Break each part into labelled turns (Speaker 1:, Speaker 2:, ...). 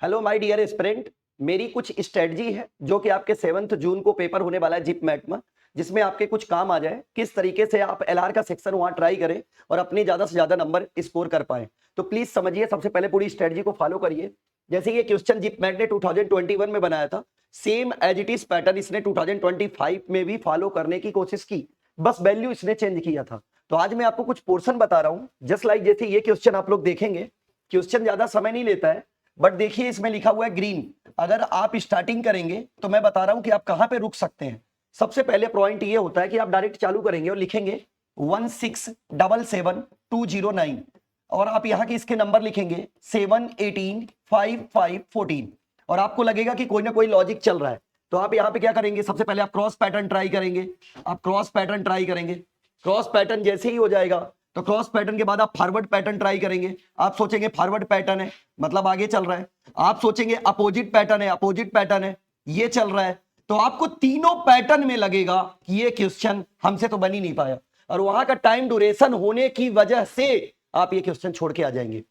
Speaker 1: Hello my dear aspirant. मेरी कुछ strategy है जो कि आपके 7 जून को पेपर होने वाला है जिप मैट में, जिसमें आपके कुछ काम आ जाए किस तरीके से आप एलआर का सेक्शन वहां ट्राई करें और अपने ज्यादा से ज्यादा नंबर स्कोर कर पाए। तो प्लीज समझिए, सबसे पहले पूरी स्ट्रेटजी को फॉलो करिए। जैसे ये क्वेश्चन जिप मैट ने 2021 में बनाया था, same as it is pattern इसने 2025 में भी फॉलो करने की कोशिश की, बस वैल्यू इसने चेंज किया था। तो आज मैं आपको कुछ पोर्शन बता रहा हूं, जस्ट लाइक जैसे ये क्वेश्चन आप लोग देखेंगे, क्वेश्चन ज्यादा समय नहीं लेता है, बट देखिए इसमें लिखा हुआ है ग्रीन। अगर आप स्टार्टिंग करेंगे तो मैं बता रहा हूं कि आप कहां पे रुक सकते हैं। सबसे पहले पॉइंट ये होता है कि आप डायरेक्ट चालू करेंगे और लिखेंगे 1677209 और आप यहां के इसके नंबर लिखेंगे 7 18 5 5 14 और आपको लगेगा कि कोई ना कोई लॉजिक चल रहा है। तो आप यहां पे क्या करेंगे, सबसे पहले आप क्रॉस पैटर्न ट्राई करेंगे। आप क्रॉस पैटर्न ट्राई करेंगे, क्रॉस पैटर्न जैसे ही हो जाएगा तो क्रॉस पैटर्न के बाद आप फॉरवर्ड पैटर्न ट्राई करेंगे। आप सोचेंगे फॉरवर्ड पैटर्न है मतलब आगे चल रहा है, आप सोचेंगे अपोजिट पैटर्न है, अपोजिट पैटर्न है ये चल रहा है। तो आपको तीनों पैटर्न में लगेगा कि ये क्वेश्चन हमसे तो बन ही नहीं पाया, और वहां का टाइम ड्यूरेशन होने की वजह से आप ये क्वेश्चन छोड़ के आ जाएंगे।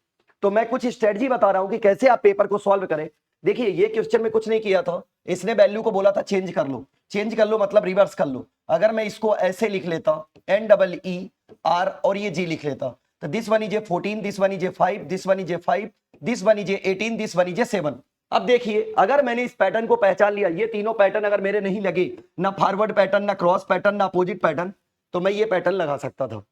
Speaker 1: तो मैं कुछ स्ट्रेटजी बता रहा हूं कि कैसे आप पेपर को सॉल्व करें। देखिए ये क्वेश्चन में कुछ नहीं किया था, इसने वैल्यू को बोला था चेंज कर लो, चेंज कर लो मतलब रिवर्स कर लो। अगर मैं इसको ऐसे लिख लेता NEER और ये G लिख लेता, तो this one is A 14, this one is A 5, this one is A 5, this one is A 18, this one is ए 7। अब देखिए अगर मैंने इस पैटर्न को पहचान लिया, ये तीनों पैटर्न अगर मेरे नहीं लगे, ना फॉरवर्ड पैटर्न, ना क्रॉस पैटर्न, ना अपोजिट पैटर्न, तो मैं ये पैटर्न लगा सकता था।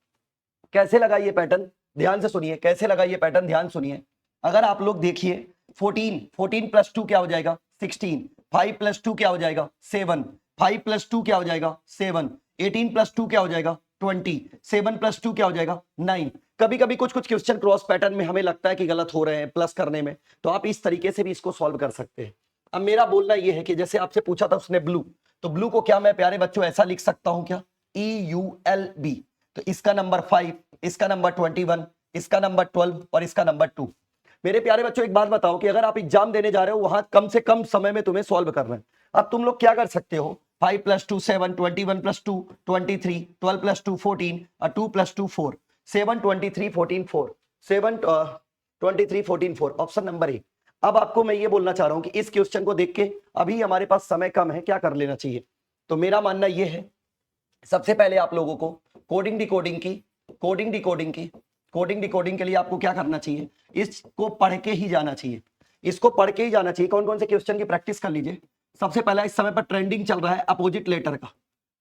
Speaker 1: कैसे लगा ये पैटर्न, ध्यान से सुनिए, कैसे लगा ये पैटर्न ध्यान सुनिए। अगर आप लोग देखिए 14 प्लस 2 क्या हो जाएगा 16, 5 प्लस 2 क्या हो जाएगा 7, 5 प्लस 2 क्या हो जाएगा 7, 18 प्लस 2 क्या हो जाएगा 20, 7 प्लस 2 क्या हो जाएगा 9। कभी कभी कुछ कुछ क्वेश्चन क्रॉस पैटर्न में हमें लगता है कि गलत हो रहे हैं प्लस करने में, तो आप इस तरीके से भी इसको सॉल्व कर सकते हैं। अब मेरा बोलना यह है कि जैसे आपसे पूछा था उसने ब्लू, तो ब्लू को क्या मैं प्यारे बच्चों ऐसा लिख सकता हूं क्या, EULB। तो इसका नंबर 5, इसका नंबर 21, इसका नंबर 12 और इसका नंबर 2। मेरे प्यारे बच्चों एक बात बताओ कि अगर आप एग्जाम देने जा रहे हो वहां कम से कम समय में तुम्हें सॉल्व करना है। अब तुम लोग क्या कर सकते हो, 5 प्लस 2 7, 21 प्लस 2 23, 12 प्लस 2 14 और 2 प्लस 2 4, 7 23 14 4, 7 23 14 4, ऑप्शन नंबर ए। अब आपको मैं ये बोलना चाह रहा हूं कि इस क्वेश्चन को देख के अभी हमारे पास समय कम है, क्या कर लेना चाहिए। तो मेरा मानना यह है सबसे पहले आप लोगों को कोडिंग डिकोडिंग की कोडिंग डिकोडिंग के लिए आपको क्या करना चाहिए, इसको पढ़ के ही जाना चाहिए, इसको पढ़ के ही जाना चाहिए। कौन कौन से क्वेश्चन की प्रैक्टिस कर लीजिए। सबसे पहला इस समय पर ट्रेंडिंग चल रहा है अपोजिट लेटर का,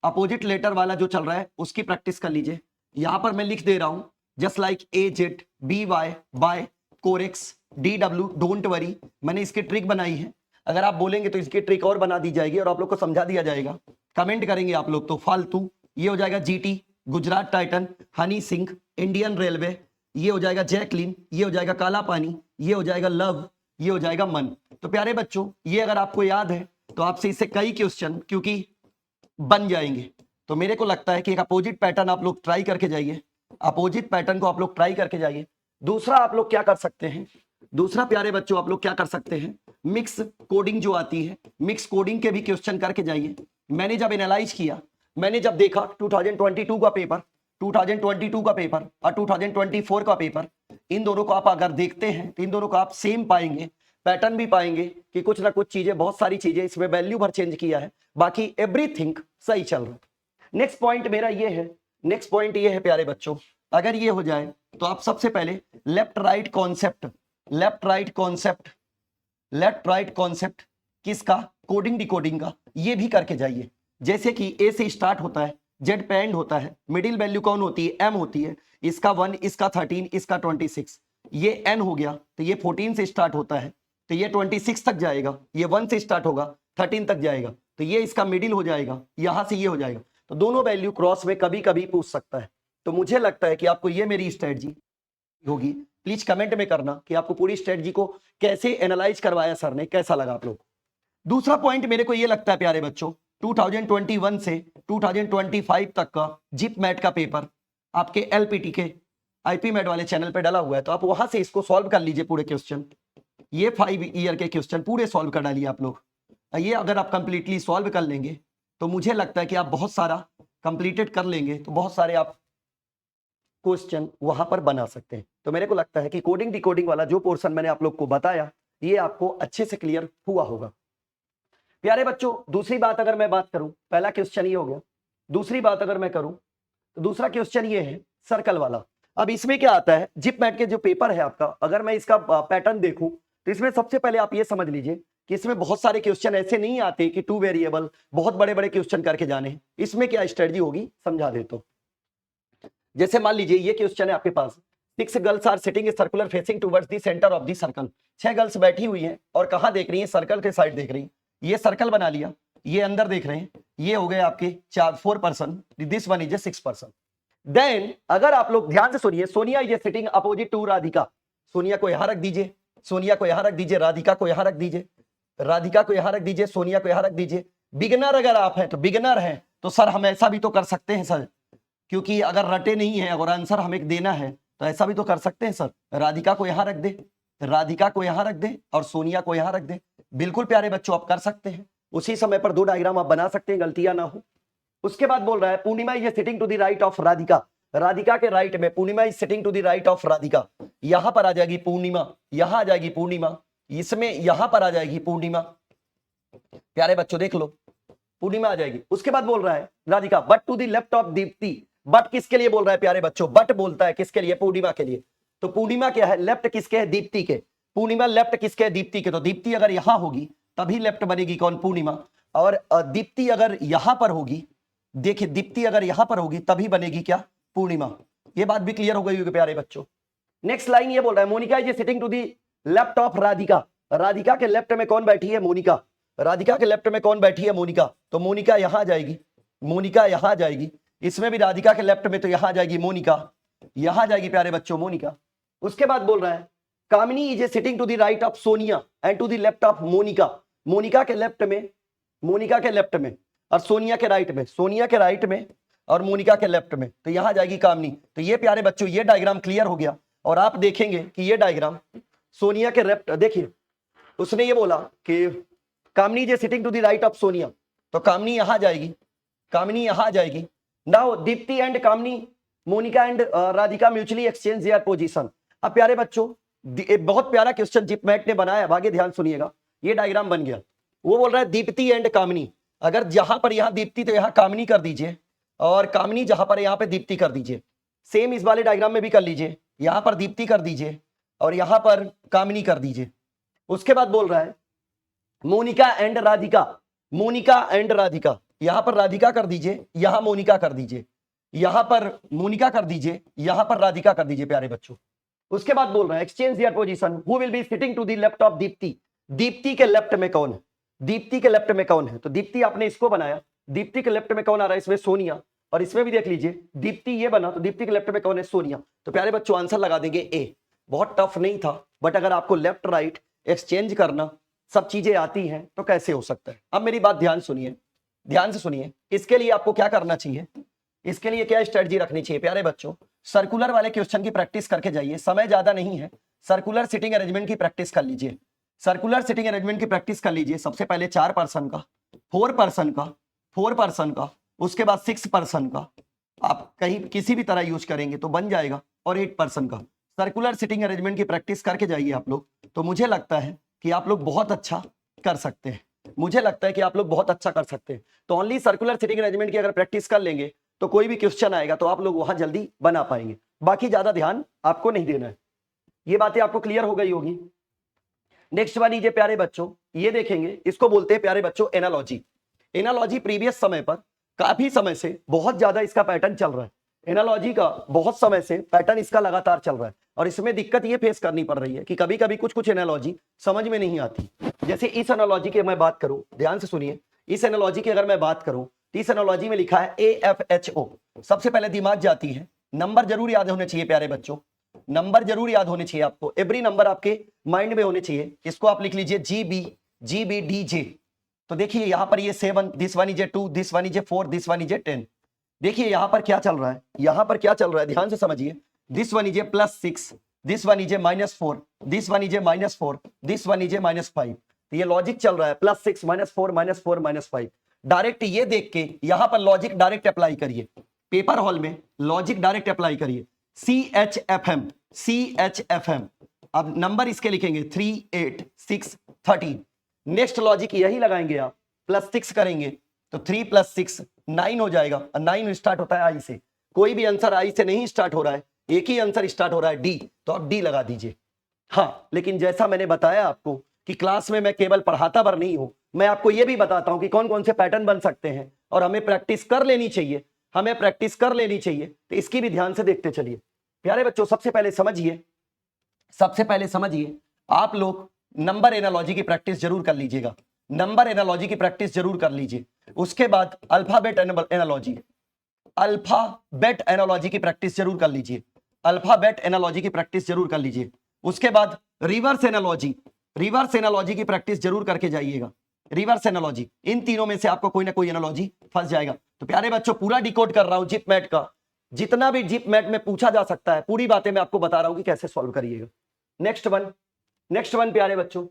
Speaker 1: अपोजिट लेटर वाला जो चल रहा है उसकी प्रैक्टिस कर लीजिए। यहां पर मैं लिख दे रहा हूं just like AZ BY by कोरेक्स DW डोंट वरी, मैंने इसकी ट्रिक बनाई है। अगर आप बोलेंगे तो इसकी ट्रिक और बना दी जाएगी और आप लोग को समझा दिया जाएगा। कमेंट करेंगे आप लोग तो फालतू, ये हो जाएगा GT Gujarat Titan, Honey Singh Indian railway, ये हो जाएगा जैकलिन, ये हो जाएगा काला पानी, ये हो जाएगा लव, ये हो जाएगा मन। तो प्यारे बच्चों ये अगर आपको याद है तो आपसे इससे कई क्वेश्चन क्योंकि बन जाएंगे। तो मेरे को लगता है कि एक अपोजिट पैटर्न आप लोग ट्राई करके जाइए, अपोजिट पैटर्न को आप लोग ट्राई करके जाइए। दूसरा आप लोग क्या कर सकते हैं, दूसरा प्यारे बच्चों आप लोग क्या कर सकते हैं, मिक्स कोडिंग जो आती है, मिक्स कोडिंग के भी क्वेश्चन करके जाइए। मैंने जब एनालाइज किया, मैंने जब देखा 2022 का पेपर, 2022 का पेपर और 2024 का पेपर, इन दोनों को आप अगर देखते हैं तो इन दोनों को आप सेम पाएंगे, पैटर्न भी पाएंगे कि कुछ ना कुछ चीजें, बहुत सारी चीजें इसमें वैल्यू भर चेंज किया है, बाकी एवरीथिंग सही चल रहा है। नेक्स्ट पॉइंट मेरा ये है, नेक्स्ट पॉइंट ये है प्यारे बच्चों, अगर ये हो जाए तो आप सबसे पहले left right concept, left right concept, left right concept किसका, कोडिंग डिकोडिंग का, ये भी करके जाइए। जैसे कि ए से स्टार्ट होता है, जेड पे एंड होता है, मिडिल वैल्यू कौन होती है, एम होती है, इसका 1, इसका 13, इसका 26, ये एन हो गया, तो ये 14 से स्टार्ट होता है तो ये 26 तक जाएगा, ये 1 से स्टार्ट होगा 13 तक जाएगा, तो ये इसका मिडिल हो जाएगा, यहां से ये हो जाएगा। तो दोनों वैल्यू क्रॉस में कभी कभी पूछ सकता है। तो मुझे लगता है कि आपको ये मेरी स्ट्रेटजी होगी। प्लीज कमेंट में करना कि आपको पूरी स्ट्रेटजी को कैसे एनालाइज करवाया सर ने, कैसा लगा आप लोग। दूसरा पॉइंट मेरे को ये लगता है प्यारे बच्चों, 2021 से 2025 तक का जिप मैट का पेपर आपके LPT के IP मैट वाले चैनल पे डाला हुआ है, तो आप वहां से इसको सॉल्व कर लीजिए पूरे क्वेश्चन। ये 5 ईयर के क्वेश्चन पूरे सॉल्व कर डालिए आप लोग। ये अगर आप कंप्लीटली सॉल्व कर लेंगे तो मुझे लगता है कि आप बहुत सारा कंप्लीटेड कर लेंगे, तो बहुत सारे आप क्वेश्चन वहां पर बना सकते हैं। तो मेरे को लगता है कि कोडिंग डिकोडिंग वाला जो पोर्शन मैंने आप लोग को बताया, ये आपको अच्छे से क्लियर हुआ होगा। प्यारे बच्चों, दूसरी बात अगर मैं बात करूं, पहला क्वेश्चन ये हो गया। दूसरी बात अगर मैं करूं तो दूसरा क्वेश्चन ये है सर्कल वाला। अब इसमें क्या आता है, जिप मैट के जो पेपर है आपका, अगर मैं इसका पैटर्न देखूं तो इसमें सबसे पहले आप ये समझ लीजिए कि इसमें बहुत सारे क्वेश्चन ऐसे नहीं आते कि 2 वेरिएबल बहुत बड़े बड़े क्वेश्चन करके जाने हैं। इसमें क्या स्ट्रेटजी होगी समझा देता हूं। जैसे मान लीजिए ये क्वेश्चन है आपके पास, 6 girls are sitting a circular facing towards the centre of the circle. 6 girls बैठी हुई हैं और कहां देख रही हैं, सर्कल के साइड देख रही हैं। ये सर्कल बना लिया, ये अंदर देख रहे हैं, ये हो गए आपके 4 person, this one is a 6 person. Then अगर आप लोग ध्यान से सुनिए, Sonia is a sitting opposite to Radhika. Sonia को यहां रख दीजिए, सोनिया को यहां रख दीजिए, राधिका को यहां रख दीजिए, राधिका को यहां रख दीजिए, सोनिया को यहां रख दीजिए। बिगिनर अगर आप हैं तो बिगिनर हैं तो सर हम ऐसा भी तो कर सकते हैं सर, क्योंकि अगर रटे नहीं है और आंसर हमें देना है तो ऐसा भी तो कर सकते हैं सर। राधिका को यहां रख दे, राधिका को यहां रख दे और सोनिया को यहां रख दे। बिल्कुल प्यारे बच्चों आप कर सकते हैं, उसी समय पर 2 डायग्राम आप बना सकते हैं, गलतियां ना हो। उसके बाद बोल रहा है Purnima is sitting to the right of Radhika. Radhika के राइट में Purnima is sitting to the right of Radhika. यहां पर आ जाएगी पूर्णिमा, यहां आ जाएगी पूर्णिमा, इसमें यहां पर आ जाएगी पूर्णिमा। प्यारे बच्चों देख लो, पूर्णिमा आ जाएगी। उसके बाद बोल रहा है Radhika but to the left of Deepti. But किसके लिए बोल रहा है प्यारे बच्चों, बट बोलता है किसके लिए, पूर्णिमा के लिए। तो पूर्णिमा क्या है, लेफ्ट किसके है, दीप्ति के। पूर्णिमा लेफ्ट किसके है, दीप्ति के। तो दीप्ति अगर यहां होगी तभी लेफ्ट बनेगी कौन, पूर्णिमा। और दीप्ति अगर यहां पर होगी, देखिए दीप्ति अगर यहां पर होगी तभी बनेगी क्या, पूर्णिमा। ये बात भी क्लियर हो गई होगी प्यारे बच्चों। नेक्स्ट लाइन ये बोल रहा है Monica is sitting to the left of Radhika. Radhika के लेफ्ट में कौन बैठी है, मोनिका। राधिका के लेफ्ट में कौन बैठी है, मोनिका। तो मोनिका यहां आ जाएगी, मोनिका यहां आ जाएगी। इसमें भी राधिका के लेफ्ट में तो यहां आ जाएगी मोनिका, यहां आ जाएगी प्यारे बच्चों मोनिका। उसके बाद बोल रहा है Kamini is sitting to the right of Sonia and to the left of Monika. Monika के लेफ्ट में, मोनिका के लेफ्ट में और सोनिया के राइट में, सोनिया के राइट में और मोनिका के लेफ्ट में। तो यहां जाएगी कामिनी। तो ये प्यारे बच्चों ये डायग्राम क्लियर हो गया। और आप देखेंगे कि ये डायग्राम सोनिया के लेफ्ट, देखिए उसने ये बोला कि Kamini is sitting to the right of Sonia, तो कामिनी यहां जाएगी, कामिनी यहां जाएगी। Now Deepti and Kamini, Monika and Radhika mutually exchange their position. अब प्यारे बच्चों बहुत प्यारा क्वेश्चन जिप मैट ने बनाया, आगे ध्यान सुनिएगा। ये डायग्राम बन गया, वो बोल रहा है दीप्ति एंड कामिनी। अगर जहां पर यहां दीप्ति तो यहां कामिनी कर दीजिए, और कामिनी जहां पर यहां पे दीप्ति कर दीजिए। सेम इस वाले डायग्राम में भी कर लीजिए, यहां पर दीप्ति कर दीजिए और यहां पर कामिनी कर दीजिए। उसके बाद बोल रहा है मोनिका एंड राधिका, मोनिका एंड राधिका। यहां पर राधिका कर दीजिए, यहां मोनिका कर दीजिए, यहां पर मोनिका कर दीजिए, यहां पर राधिका कर दीजिए प्यारे बच्चों। उसके बाद बोल रहा है exchange their position, who will be sitting to the left of Deepti. Deepti के लेफ्ट में कौन है, दीप्ति के लेफ्ट में कौन है। तो दीप्ति आपने इसको बनाया, दीप्ति के लेफ्ट में कौन आ रहा है, इसमें सोनिया। और इसमें भी देख लीजिए दीप्ति ये बना, तो दीप्ति के लेफ्ट में कौन है, सोनिया। तो प्यारे बच्चों आंसर लगा देंगे ए। बहुत टफ नहीं था, बट अगर आपको लेफ्ट राइट एक्सचेंज करना सब चीजें आती हैं तो कैसे हो सकता है। अब मेरी बात ध्यान सुनिए, ध्यान से सुनिए। इसके लिए आपको क्या करना चाहिए, इसके लिए क्या स्ट्रेटजी रखनी चाहिए प्यारे बच्चों। सर्कुलर वाले क्वेश्चन की प्रैक्टिस करके जाइए, समय ज्यादा नहीं है। सर्कुलर सिटिंग अरेंजमेंट की प्रैक्टिस कर लीजिए, सर्कुलर सिटिंग अरेंजमेंट की प्रैक्टिस कर लीजिए। सबसे पहले 4 पर्सन का, 4 पर्सन का, 4 पर्सन का, उसके बाद 6 पर्सन का आप कहीं किसी भी तरह यूज करेंगे तो बन जाएगा, और 8 पर्सन का। सर्कुलर सिटिंग अरेंजमेंट की प्रैक्टिस करके जाइए आप लोग, तो मुझे लगता है कि आप लोग बहुत अच्छा कर सकते हैं। मुझे लगता है कि आप लोग बहुत अच्छा कर सकते हैं। तो ओनली सर्कुलर सिटिंग अरेंजमेंट की अगर प्रैक्टिस कर लेंगे तो कोई भी क्वेश्चन आएगा तो आप लोग वहां जल्दी बना पाएंगे। बाकी ज्यादा ध्यान आपको नहीं देना है। ये बातें आपको क्लियर हो गई होगी। नेक्स्ट वन लीजिए प्यारे बच्चों, ये देखेंगे, इसको बोलते हैं प्यारे बच्चों एनालॉजी। एनालॉजी प्रीवियस समय पर काफी समय से बहुत ज्यादा इसका पैटर्न चल रहा है। एनालॉजी का बहुत समय से पैटर्न इसका लगातार चल रहा है, और इसमें दिक्कत ये फेस करनी पड़ रही है कि कभी कभी कुछ कुछ एनालॉजी समझ में नहीं आती। जैसे इस एनालॉजी की मैं बात करूं, ध्यान से सुनिए, इस एनालॉजी की अगर मैं बात करूं तो इस एनालॉजी में लिखा है AFHO। सबसे पहले दिमाग जाती है, नंबर जरूर याद होने चाहिए प्यारे बच्चों, नंबर जरूर याद होने चाहिए आपको, एवरी नंबर आपके माइंड में होने चाहिए। इसको आप लिख लीजिए GBDJ। तो देखिए यहां पर ये 7, this one is A 2, this one is A 4, this one is ए 10। देखिए यहां पर क्या चल रहा है, यहां पर क्या चल रहा है, ध्यान से समझिए। This one is a +6, this one is A -4, this one is A -4, this one is ए -5। तो ये लॉजिक चल रहा है +6 -4 -4 -5। डायरेक्ट ये देख के यहां पर लॉजिक डायरेक्ट अप्लाई करिए, पेपर हॉल में लॉजिक डायरेक्ट अप्लाई करिए। CHFM, CHFM, अब नंबर इसके लिखेंगे 3 8 6 13। नेक्स्ट लॉजिक यही लगाएंगे आप, +6 करेंगे तो 3 + 6 9 हो जाएगा, और 9 स्टार्ट होता है आई से। कोई भी आंसर आई से नहीं स्टार्ट हो रहा है, एक ही आंसर स्टार्ट हो रहा है डी, तो आप डी लगा दीजिए। हाँ, लेकिन जैसा मैंने बताया आपको कि क्लास में मैं केवल पढ़ाता भर नहीं हूं, मैं आपको यह भी बताता हूं कि कौन कौन से पैटर्न बन सकते हैं और हमें प्रैक्टिस कर लेनी चाहिए, हमें प्रैक्टिस कर लेनी चाहिए। तो इसकी भी ध्यान से देखते चलिए प्यारे बच्चों। सबसे पहले समझिए आप लोग नंबर एनालॉजी की प्रैक्टिस जरूर कर लीजिएगा, नंबर एनालॉजी की प्रैक्टिस जरूर कर लीजिए। उसके बाद अल्फाबेट एनालॉजी, अल्फाबेट एनालॉजी की प्रैक्टिस जरूर कर लीजिए, अल्फाबेट एनालॉजी की प्रैक्टिस जरूर कर लीजिए। उसके बाद रिवर्स एनालॉजी, रिवर्स एनालॉजी की प्रैक्टिस जरूर करके जाइएगा, रिवर्स एनालॉजी। इन तीनों में से आपको कोई ना कोई एनालॉजी फंस जाएगा। तो प्यारे बच्चों पूरा डिकोड कर रहा हूं जिप मैट का, जितना भी जिप मैट में पूछा जा सकता है पूरी बातें मैं आपको बता रहा हूं कि कैसे सॉल्व करिएगा। नेक्स्ट वन प्यारे बच्चों,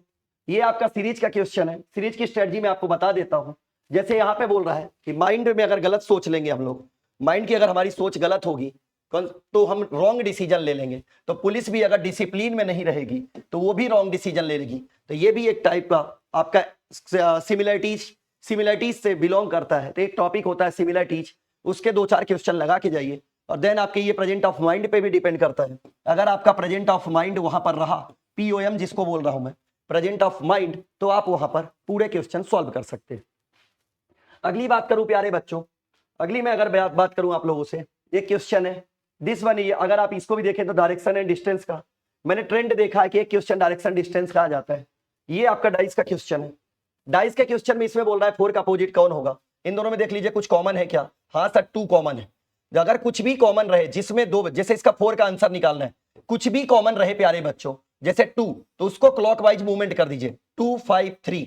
Speaker 1: ये आपका सीरीज का क्वेश्चन है। सीरीज की स्ट्रेटजी मैं आपको बता देता हूं। जैसे यहां पे बोल रहा है कि माइंड में अगर गलत सोच लेंगे हम लोग, माइंड की अगर हमारी सोच गलत होगी तो हम रॉन्ग डिसीजन ले लेंगे। तो पुलिस भी अगर डिसिप्लिन में नहीं रहेगी तो वो भी रॉन्ग डिसीजन ले लेगी। तो ये भी एक टाइप का आपका सिमिलरिटीज से बिलोंग करता है। तो एक टॉपिक होता है सिमिलरिटीज, उसके 2-4 क्वेश्चन लगा के जाइए। और देन आपके ये प्रेजेंट ऑफ माइंड पे भी डिपेंड करता है। अगर आपका प्रेजेंट ऑफ माइंड वहां पर रहा, POM जिसको बोल रहा हूं मैं, प्रेजेंट ऑफ माइंड, तो आप वहां पर पूरे क्वेश्चन सॉल्व कर सकते हैं। अगली बात करूं प्यारे बच्चों, अगली मैं अगर बात करूं आप लोगों से, एक क्वेश्चन है दिस वन। ये अगर आप इसको भी देखें तो डायरेक्शन एंड डिस्टेंस का मैंने ट्रेंड देखा है कि एक क्वेश्चन डायरेक्शन डिस्टेंस का आ जाता है। ये आपका डाइस का क्वेश्चन है। डाइस के क्वेश्चन में इसमें बोल रहा है 4 का अपोजिट कौन होगा। इन दोनों में देख लीजिए कुछ कॉमन है क्या। हाँ सर 2 कॉमन है। अगर कुछ भी कॉमन रहे जिसमें 2, जैसे इसका 4 का आंसर निकालना है, कुछ भी कॉमन रहे प्यारे बच्चों, जैसे 2, तो उसको क्लॉकवाइज मूवमेंट कर दीजिए 2 5 3।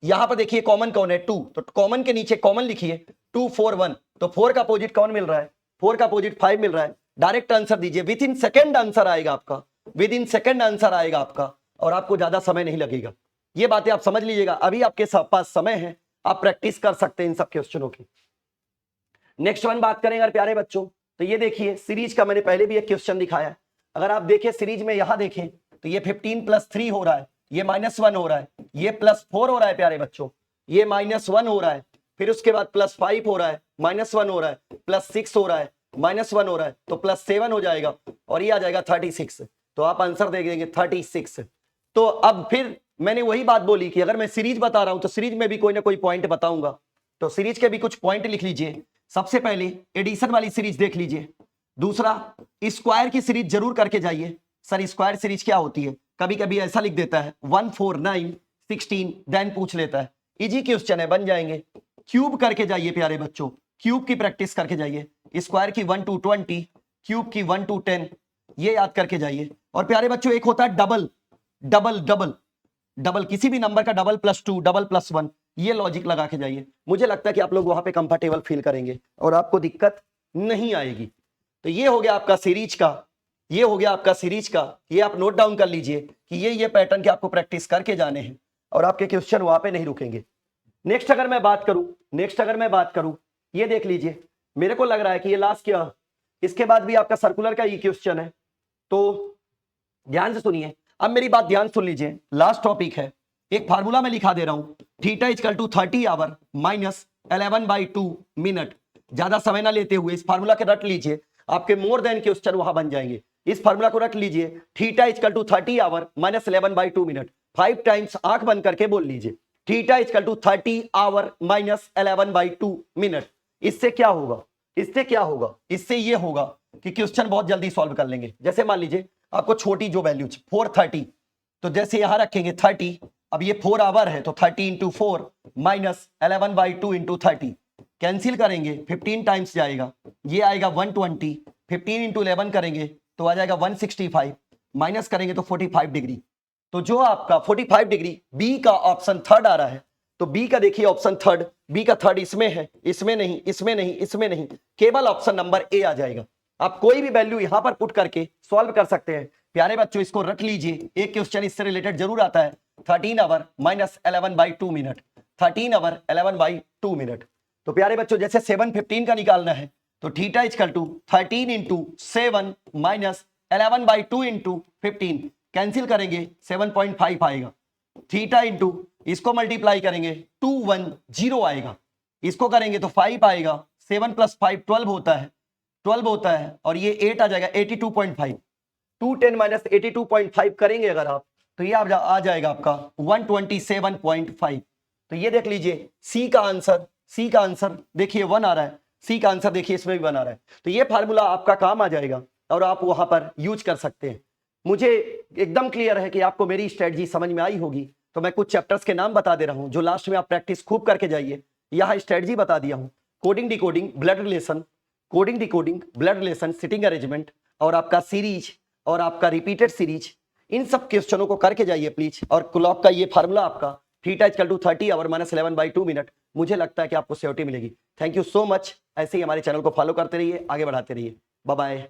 Speaker 1: यहां पर देखिए कॉमन कौन है 2, तो कॉमन के नीचे कॉमन लिखिए 2 4 1। तो 4 का अपोजिट कौन मिल रहा है, 4 का अपोजिट 5 मिल रहा है। डायरेक्ट आंसर दीजिए, विद इन सेकंड आंसर आएगा आपका, विद इन सेकंड आंसर आएगा आपका, और आपको ज्यादा समय नहीं लगेगा। ये बातें आप समझ लीजिएगा। अभी आपके पास समय है, आप प्रैक्टिस कर सकते हैं इन सब क्वेश्चनों की। नेक्स्ट वन बात करें अगर प्यारे बच्चों, तो ये देखिए सीरीज का मैंने पहले भी एक क्वेश्चन दिखाया है। अगर आप देखें सीरीज में यहां देखें तो ये 15 + 3 हो रहा है, ये -1 हो रहा है, ये +4 हो रहा है प्यारे बच्चों, ये -1 हो रहा है, फिर उसके बाद +5 हो रहा है, -1 हो रहा है, +6 हो रहा है, -1 हो रहा है, तो +7 हो जाएगा, और ये आ जाएगा 36। तो आप आंसर दे देंगे 36। तो अब फिर मैंने वही बात बोली कि अगर मैं सीरीज बता रहा हूं तो सीरीज में भी कोई ना कोई पॉइंट बताऊंगा। तो सीरीज के भी कुछ पॉइंट लिख लीजिए। सबसे पहले एडिशन वाली सीरीज देख लीजिए। दूसरा स्क्वायर की सीरीज जरूर करके जाइए। सर स्क्वायर सीरीज क्या होती है, कभी कभी ऐसा लिख देता है 1 4 9 16, देन पूछ लेता है। इजी क्वेश्चन है, बन जाएंगे। क्यूब करके जाइए प्यारे बच्चों, क्यूब की प्रैक्टिस करके जाइए। स्क्वायर की 1 to 20, क्यूब की 1 to 10, ये याद करके जाइए। और प्यारे बच्चों एक होता है डबल, डबल डबल डबल, किसी भी नंबर का डबल +2, डबल +1, ये लॉजिक लगा के जाइए। मुझे लगता है कि आप लोग वहां पे कंफर्टेबल फील करेंगे और आपको दिक्कत नहीं आएगी। तो ये हो गया आपका सीरीज का, ये हो गया आपका सीरीज का। ये आप नोट डाउन कर लीजिए कि ये पैटर्न के आपको प्रैक्टिस करके जाने हैं और आपके क्वेश्चन वहां पे नहीं रुकेंगे। नेक्स्ट अगर मैं बात करूं, ये देख लीजिए, मेरे को लग रहा है कि ये लास्ट क्या, इसके बाद भी आपका सर्कुलर का ये क्वेश्चन है। तो ध्यान से सुनिए, अब मेरी बात ध्यान सुन लीजिए। लास्ट टॉपिक है, एक फार्मूला में लिखा दे रहा हूं, θ = 30 आवर -11/2 मिनट। ज्यादा समय ना लेते हुए इस फार्मूला के रट लीजिए, आपके मोर देन क्वेश्चन वहां बन जाएंगे। इस फार्मूला को रट लीजिए, θ = 30 आवर -11/2 मिनट। 5 टाइम्स आंख बंद करके बोल लीजिए, θ = 30 आवर -11/2 मिनट। इससे क्या होगा, इससे ये होगा कि क्वेश्चन बहुत जल्दी सॉल्व कर लेंगे। जैसे मान लीजिए आपको छोटी जो वैल्यूज 430, तो जैसे यहां रखेंगे 30, अब ये 4 आवर है तो 30 × 4 -11/2 × 30, कैंसिल करेंगे 15 टाइम्स जाएगा, ये आएगा 120, 15 × 11 करेंगे तो आ जाएगा 165, माइनस करेंगे तो 45 डिग्री। तो जो आपका 45 डिग्री बी का ऑप्शन थर्ड आ रहा है, तो बी का देखिए ऑप्शन थर्ड, बी का थर्ड इसमें है, इसमें नहीं, इसमें नहीं, इसमें नहीं, केवल ऑप्शन नंबर ए आ जाएगा। आप कोई भी वैल्यू यहां पर पुट करके सॉल्व कर सकते हैं। प्यारे बच्चों इसको रख लीजिए, एक क्वेश्चन इससे रिलेटेड जरूर आता है, 13 आवर -11/2 मिनट, 13 आवर 11/2 मिनट। तो प्यारे बच्चों जैसे 715 का निकालना है तो θ = 13 × 7 -11/2 × 15, कैंसिल करेंगे 7.5 आएगा। थीटा इंटू इसको मल्टीप्लाई करेंगे 210 आएगा। इसको करेंगे तो 5 आएगा। 7 + 5 12 होता है, 12 होता है और ये 8 आ जाएगा 82.5। 210 - 82.5 करेंगे अगर आप तो ये आ जाएगा आपका 127.5। तो ये देख लीजिए सी का आंसर देखिए 1 आ रहा है। सी का आंसर देखिए इसमें भी 1 आ रहा है। तो ये फार्मूला आपका काम आ जाएगा और आप वहां पर यूज कर सकते हैं। मुझे एकदम क्लियर है कि आपको मेरी स्ट्रेटजी समझ में आई होगी। तो मैं कुछ चैप्टर्स के नाम बता दे रहा हूं जो लास्ट में आप प्रैक्टिस खूब करके जाइए। यहां स्ट्रेटजी बता दिया हूं, coding decoding blood relation, coding decoding blood relation, sitting arrangement और आपका सीरीज और आपका रिपीटेड सीरीज। इन सब क्वेश्चनों को करके जाइए प्लीज। और क्लॉक का ये फार्मूला आपका थीटा = 30 आवर - 11/2 मिनट, मुझे लगता है कि आपको सिक्योरिटी मिलेगी। Thank you so much. ऐसे ही हमारे चैनल को फॉलो करते रहिए, आगे बढ़ाते रहिए। Bye bye.